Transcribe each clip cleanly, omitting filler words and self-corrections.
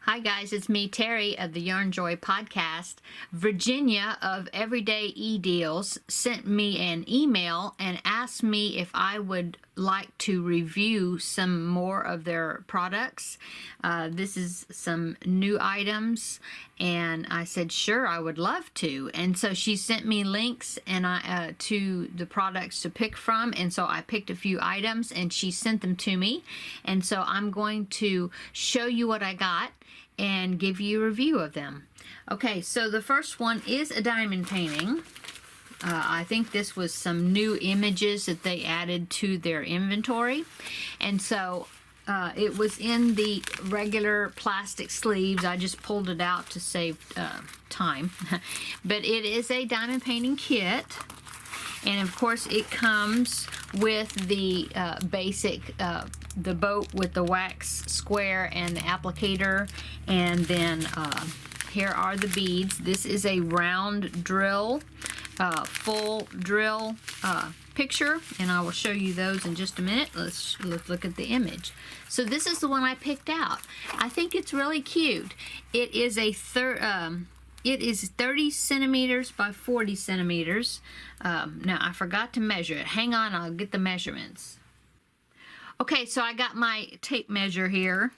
Hi guys, it's me, Terry of the Yarnjoy podcast. Virginia of Everydayedeals sent me an email and asked me if I would like to review some more of their products. This is some new items, and I said sure, I would love to. And so she sent me links and to the products to pick from, and so I picked a few items and she sent them to me, and so I'm going to show you what I got and give you a review of them. Okay, so the first one is a diamond painting. I think this was some new images that they added to their inventory, and so it was in the regular plastic sleeves. I just pulled it out to save time. But it is a diamond painting kit, and of course it comes with the basic the boat with the wax square and the applicator, and then here are the beads. This is a round drill, full drill picture, and I will show you those in just a minute. Let's look at the image. So this is the one I picked out. I think it's really cute. It is a it is 30 centimeters by 40 centimeters. Now I forgot to measure it. Hang on, I'll get the measurements. Okay, so I got my tape measure here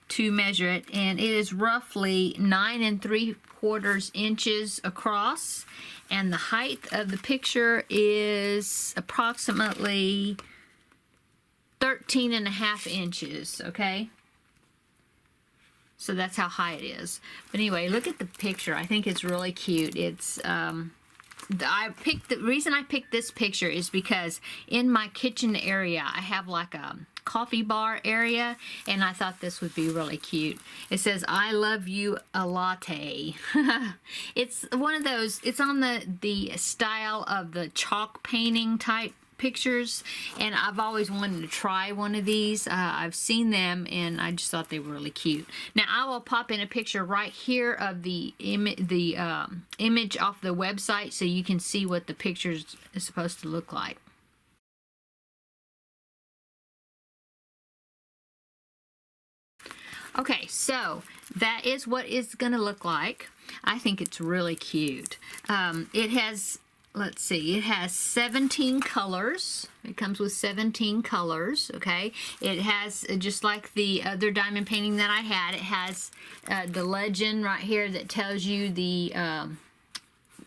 to measure it, and it is roughly 9 3/4 inches across, and the height of the picture is approximately 13.5 inches, okay? So that's how high it is. But anyway, look at the picture. I think it's really cute. It's the reason I picked this picture is because in my kitchen area I have like a coffee bar area, and I thought this would be really cute. It says, "I love you, a latte." It's one of those, it's on the style of the chalk painting type pictures, and I've always wanted to try one of these. I've seen them and I just thought they were really cute. Now I will pop in a picture right here of the image off the website so you can see what the picture is supposed to look like. Okay, so that is what it's gonna look like. I think it's really cute. It has, let's see, it has 17 colors. It comes with 17 colors, okay? It has, just like the other diamond painting that I had, it has the legend right here that tells you the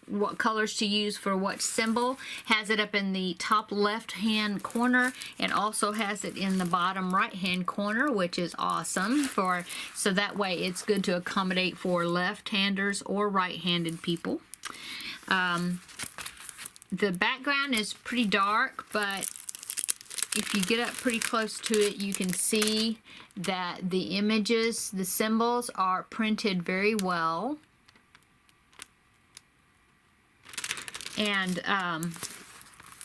what colors to use for what symbol. Has it up in the top left hand corner, and also has it in the bottom right hand corner, which is awesome so that way it's good to accommodate for left-handers or right-handed people. The background is pretty dark, but if you get up pretty close to it, you can see that the images, the symbols are printed very well. And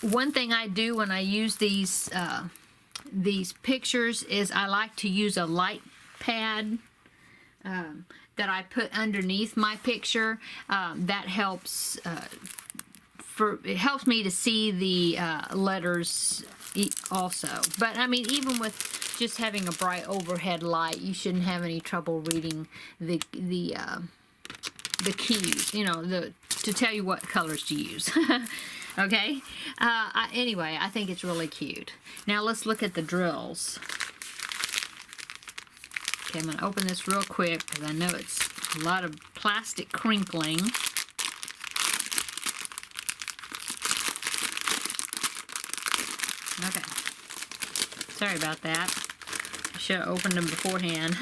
one thing I do when I use these pictures is I like to use a light pad that I put underneath my picture. That helps. It helps me to see the letters also. But I mean, even with just having a bright overhead light, you shouldn't have any trouble reading the keys, you know, to tell you what colors to use. Okay? Anyway, I think it's really cute. Now let's look at the drills. Okay, I'm going to open this real quick because I know it's a lot of plastic crinkling. Okay. Sorry about that. I should have opened them beforehand.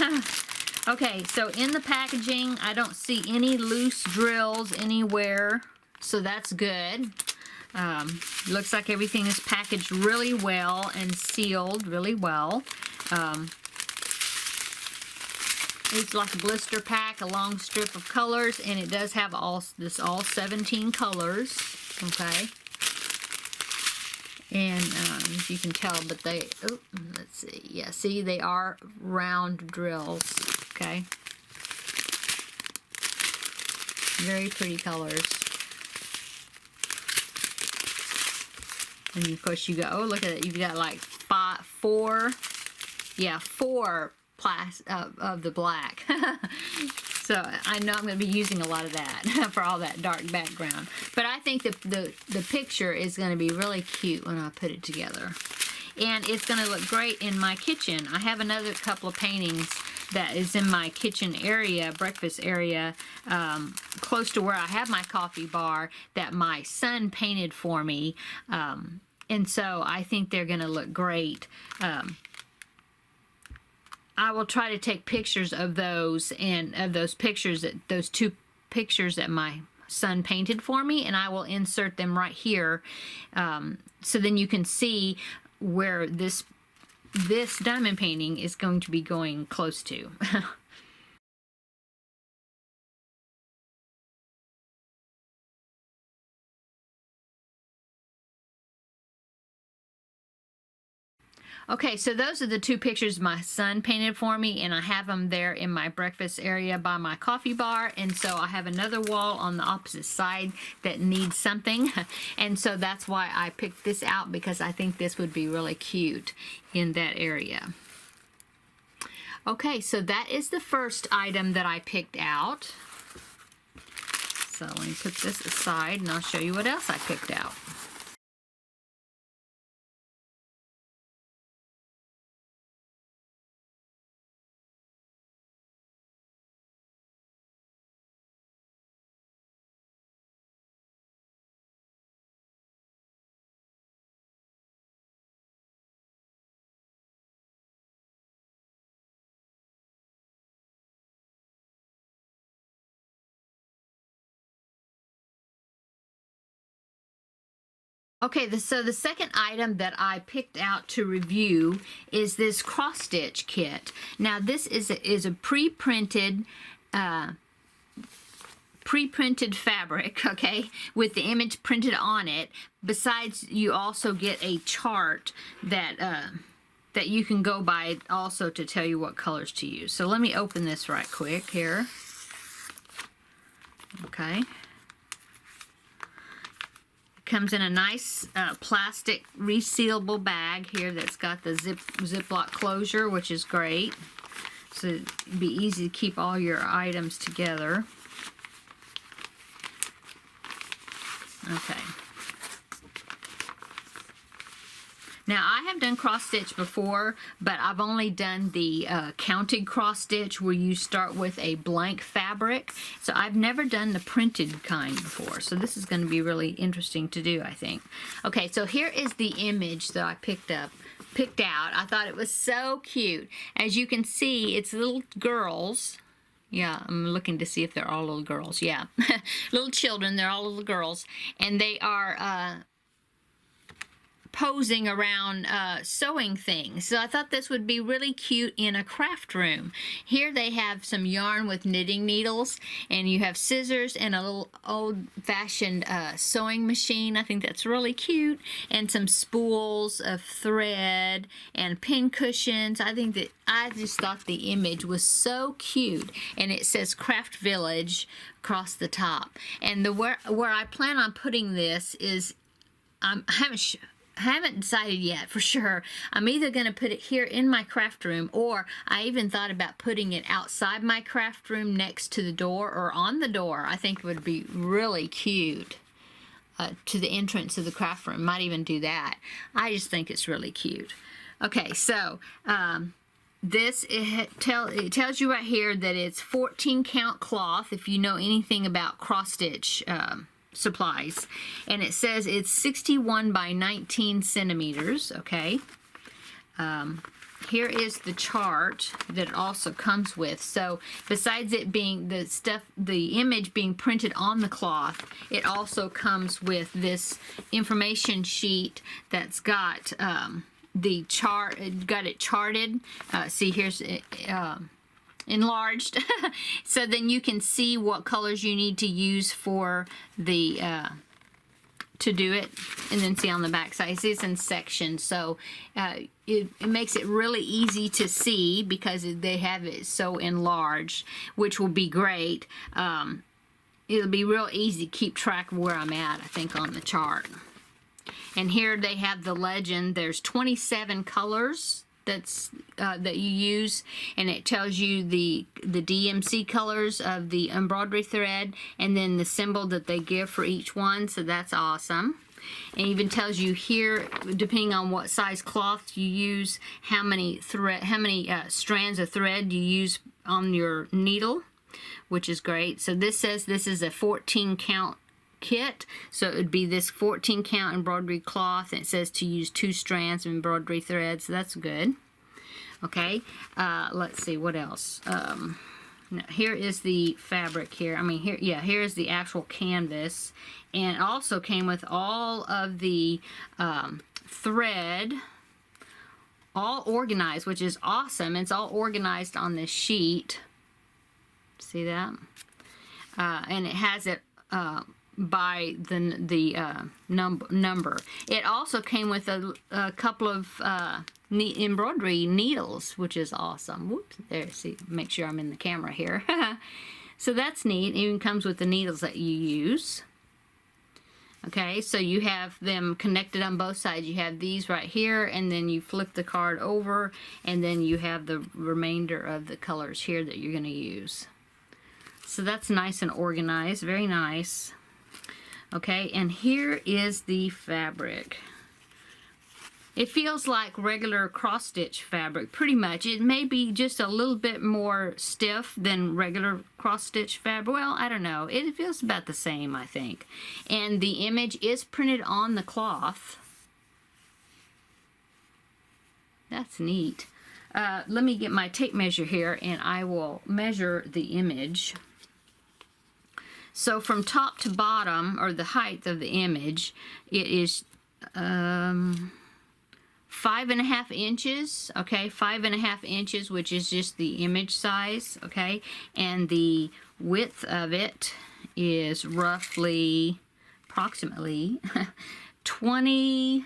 Okay, so in the packaging, I don't see any loose drills anywhere, so that's good. Looks like everything is packaged really well and sealed really well. It's like a blister pack, a long strip of colors, and it does have all 17 colors. Okay. And as you can tell, but they, oh, let's see, yeah, see, they are round drills, okay? Very pretty colors. And of course you go, oh, look at it, you've got like four class of the black. So I know I'm going to be using a lot of that for all that dark background. But I think the picture is going to be really cute when I put it together. And it's going to look great in my kitchen. I have another couple of paintings that is in my kitchen area, breakfast area, close to where I have my coffee bar, that my son painted for me. And so I think they're going to look great. I will try to take pictures of those, and of those pictures, those two pictures that my son painted for me, and I will insert them right here, so then you can see where this diamond painting is going to be going close to. Okay, so those are the two pictures my son painted for me, and I have them there in my breakfast area by my coffee bar. And so I have another wall on the opposite side that needs something. And so that's why I picked this out, because I think this would be really cute in that area. Okay, so that is the first item that I picked out. So let me put this aside and I'll show you what else I picked out. Okay, so the second item that I picked out to review is this cross stitch kit. Now this is a pre-printed fabric, okay, with the image printed on it. Besides, you also get a chart that that you can go by also to tell you what colors to use. So let me open this right quick here. Okay. Comes in a nice plastic resealable bag here that's got the Ziploc closure, which is great. So it'd be easy to keep all your items together. Okay. Now, I have done cross stitch before, but I've only done the counted cross stitch where you start with a blank fabric. So I've never done the printed kind before. So this is going to be really interesting to do, I think. Okay, so here is the image that I picked out. I thought it was so cute. As you can see, it's little girls. Yeah, I'm looking to see if they're all little girls. Yeah, little children. They're all little girls. And they are posing around sewing things. So I thought this would be really cute in a craft room. Here they have some yarn with knitting needles, and you have scissors and a little old-fashioned sewing machine. I think that's really cute. And some spools of thread and pin cushions. I just thought the image was so cute. And it says Craft Village across the top. And where I plan on putting this is, I haven't decided yet for sure. I'm either going to put it here in my craft room, or I even thought about putting it outside my craft room next to the door or on the door. I think it would be really cute to the entrance of the craft room. Might even do that. I just think it's really cute. Okay, so it tells you right here that it's 14 count cloth, if you know anything about cross stitch supplies, and it says it's 61 by 19 centimeters. Okay, here is the chart that it also comes with. So besides it being the image being printed on the cloth, it also comes with this information sheet that's got the chart. Got it charted. See, here's enlarged, so then you can see what colors you need to use for the to do it, and then see on the back side it's in sections, so it makes it really easy to see because they have it so enlarged, which will be great. It'll be real easy to keep track of where I'm at, I think, on the chart. And here they have the legend. There's 27 colors that's that you use, and it tells you the DMC colors of the embroidery thread, and then the symbol that they give for each one. So that's awesome. And it even tells you here, depending on what size cloth you use, how many strands of thread you use on your needle, which is great. So this says this is a 14 count kit, so it would be this 14 count embroidery cloth, and it says to use 2 strands of embroidery thread, so that's good. Okay, let's see what else. Now, here is the fabric here. I mean, here's the actual canvas, and it also came with all of the thread, all organized, which is awesome. It's all organized on this sheet. See that? And it has it by the number. It also came with a couple of embroidery needles, which is awesome. Whoops, there, see, make sure I'm in the camera here. So that's neat. It even comes with the needles that you use. Okay, so you have them connected on both sides. You have these right here, and then you flip the card over, and then you have the remainder of the colors here that you're going to use. So that's nice and organized, very nice. Okay, and here is the fabric. It feels like regular cross-stitch fabric, pretty much. It may be just a little bit more stiff than regular cross-stitch fabric. Well, I don't know. It feels about the same, I think. And the image is printed on the cloth. That's neat. Let me get my tape measure here, and I will measure the image. So from top to bottom, or the height of the image, it is 5.5 inches, okay, 5.5 inches, which is just the image size, okay, and the width of it is roughly, approximately 20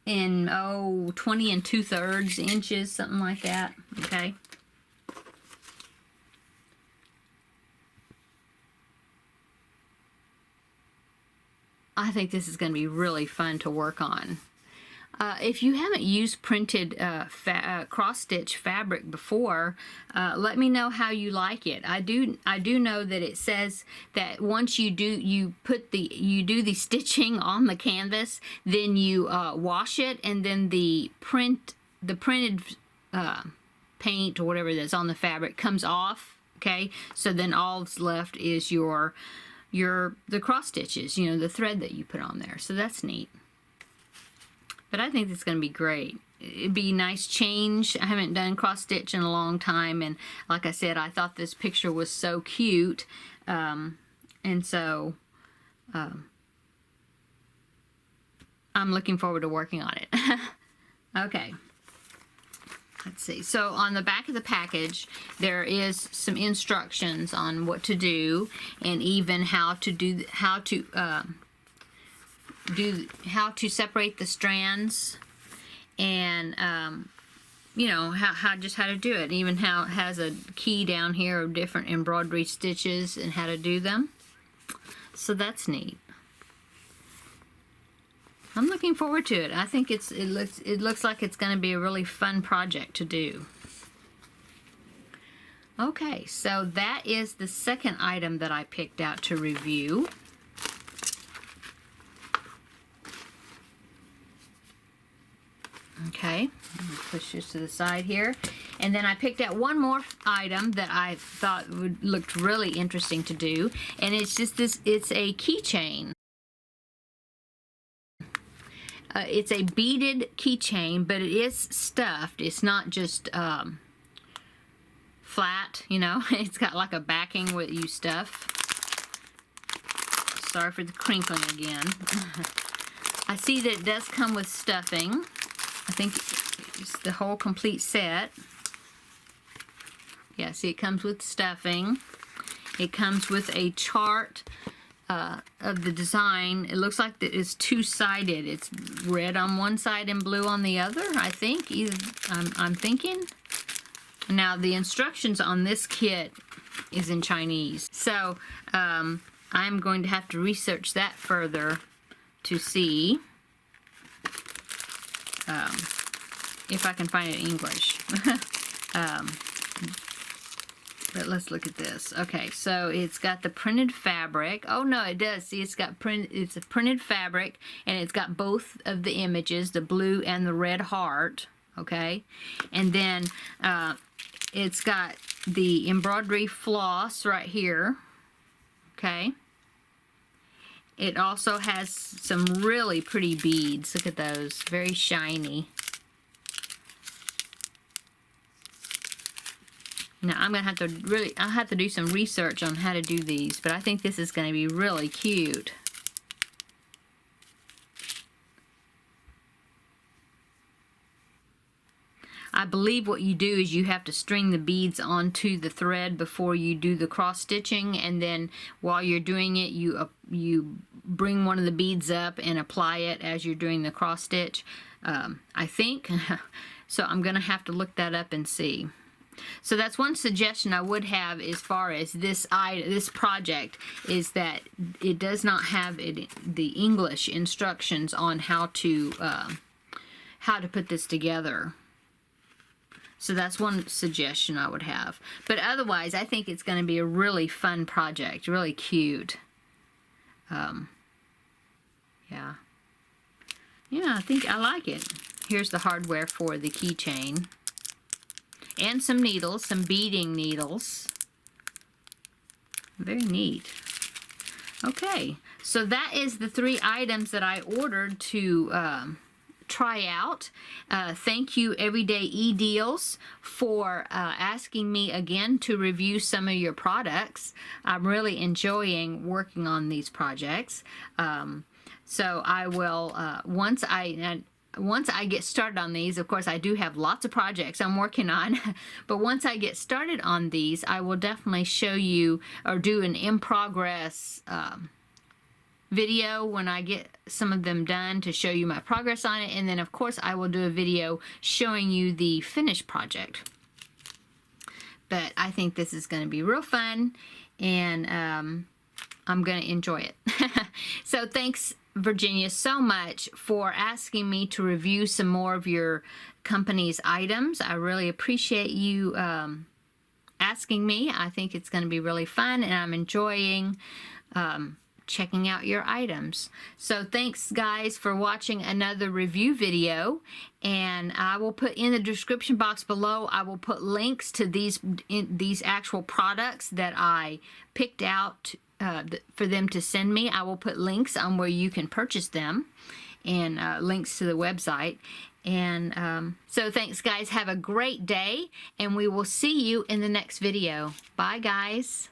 and 2/3 inches, something like that, okay. I think this is going to be really fun to work on. If you haven't used printed cross-stitch fabric before, let me know how you like it. I do know that it says that once you do the stitching on the canvas, then you wash it, and then the printed paint or whatever that's on the fabric comes off. Okay, so then all's left is the cross stitches, you know, the thread that you put on there. So that's neat. But I think it's going to be great. It'd be a nice change. I haven't done cross stitch in a long time, and like I said, I thought this picture was so cute, and so I'm looking forward to working on it. Okay. Let's see. So on the back of the package, there is some instructions on what to do, and even how to separate the strands, and you know, how to do it. Even how it has a key down here of different embroidery stitches and how to do them. So that's neat. I'm looking forward to it. I think it looks like it's going to be a really fun project to do. Okay, so that is the second item that I picked out to review. Okay, I'm going to push this to the side here. And then I picked out one more item that I thought looked really interesting to do. And it's just this, it's a keychain. It's a beaded keychain, but it is stuffed. It's not just flat, you know. It's got like a backing with you stuff. Sorry for the crinkling again. I see that it does come with stuffing. I think it's the whole complete set. Yeah, see, it comes with stuffing. It comes with a chart of the design. It looks like it's two-sided. It's red on one side and blue on the other, I think. I'm thinking. Now, the instructions on this kit is in Chinese. So, I'm going to have to research that further to see if I can find it in English. But let's look at this. Okay, so it's got the printed fabric. Oh no, it does. See, it's got it's a printed fabric, and it's got both of the images, the blue and the red heart. Okay, and then it's got the embroidery floss right here. Okay. It also has some really pretty beads. Look at those, very shiny. Now I'm gonna have to I'll have to do some research on how to do these, but I think this is gonna be really cute. I believe what you do is you have to string the beads onto the thread before you do the cross stitching, and then while you're doing it, you bring one of the beads up and apply it as you're doing the cross stitch. I think. So I'm gonna have to look that up and see. So that's one suggestion I would have as far as this project, is that it does not have the English instructions on how to put this together. So that's one suggestion I would have. But otherwise, I think it's going to be a really fun project, really cute. Yeah. Yeah, I think I like it. Here's the hardware for the keychain. And some needles, some beading needles. Very neat. Okay, so that is the 3 items that I ordered to try out. Thank you, Everydayedeals, for asking me again to review some of your products. I'm really enjoying working on these projects. So I will, once I get started on these, of course I do have lots of projects I'm working on, but once I get started on these, I will definitely show you or do an in progress video when I get some of them done to show you my progress on it, and then of course I will do a video showing you the finished project. But I think this is going to be real fun, and I'm going to enjoy it. So thanks, Virginia, so much for asking me to review some more of your company's items. I really appreciate you asking me. I think it's going to be really fun, and I'm enjoying checking out your items. So thanks, guys, for watching another review video, and I will put in the description box below, I will put links to these actual products that I picked out for them to send me. I will put links on where you can purchase them, and links to the website. And so thanks, guys. Have a great day, and we will see you in the next video. Bye, guys.